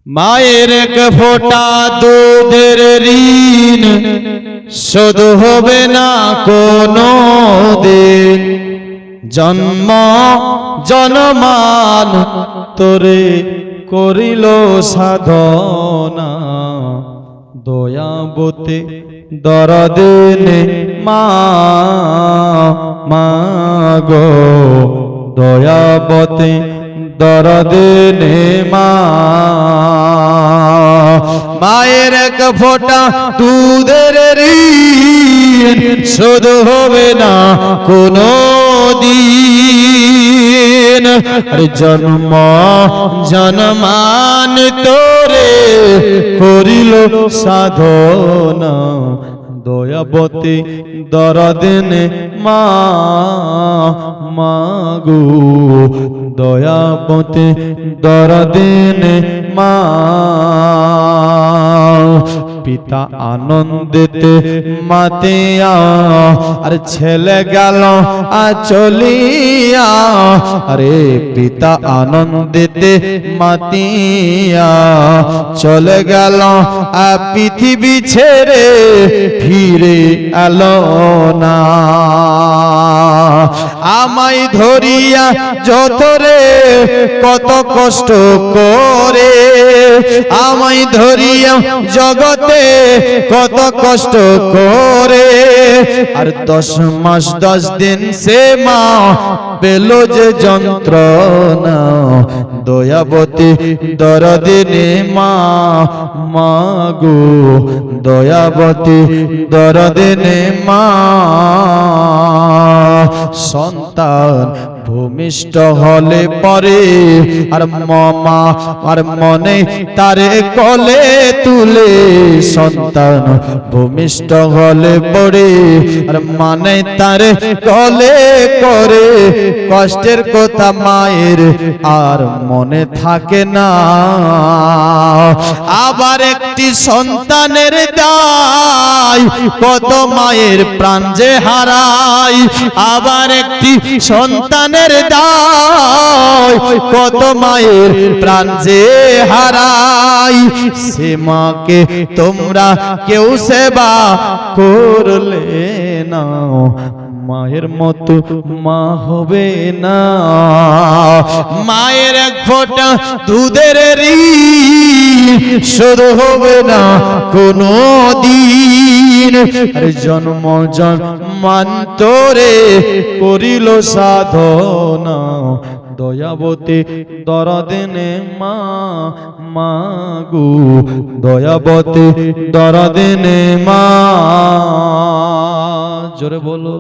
মায়ের এক ফোঁটা দুধের ঋণ শোধ হবে না কোনো দিন। জন্ম জনমান তোরে করিল সাধনা, দয়াবতে দরদিনে মা মাগো, দয়াবতে দরদিনে মা। মায়ের এক ফোঁটা দুধের ঋণ শোধ হবে না কোনো দিন। জন্ম জনমান তোরে করিল সাধনা, দয়াবতী দরদিনে মা মাগো, দয়াবতী দরদিনে মা। পিতা আনন্দেতে মাতিয়া আর ছেলে গেল চলিয়া, আরে পিতা আনন্দেতে মাতিয়া চলে গেল পৃথিবী ছেড়ে ফিরে এলো না। আমায় ধরিয়া যতরে কত কষ্ট করে, আমায় ধরিয়া জগতে কত কষ্ট করে, আর 10 মাস 10 দিন সে মা পেল যে যন্ত্রণা, দয়াবতী দরদিনে মা মাগো, দয়াবতী দরদিনে মা। সন্তান ভূমিষ্ঠ হলে পরে আর মামা আর মনে তারে কোলে তুলে, সন্তান ভূমিষ্ঠ হলে পরে আর মানে তারে কোলে করে, কষ্টের কথা মায়ের আর মনে থাকে না। আবার একটি সন্তানের দায় কত মায়ের প্রাণ যে হারায়, আবার একটি সন্তানের দায় কত মায়ের প্রাণ যে হারায়। সে মাকে তোমরা কেউ সেবা করলে না, মায়ের মতো মা হবে না। মায়ের এক ফোঁটা দুধের ঋণ শোধ হবে না কোনো দিন। আরে জন্ম জন্মান্তরে করিল সাধনা, দয়াবতী দরদিনে মা মাগো, দয়াবতী দরদিনে মা। জোরে বলো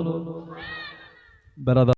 বেড়া।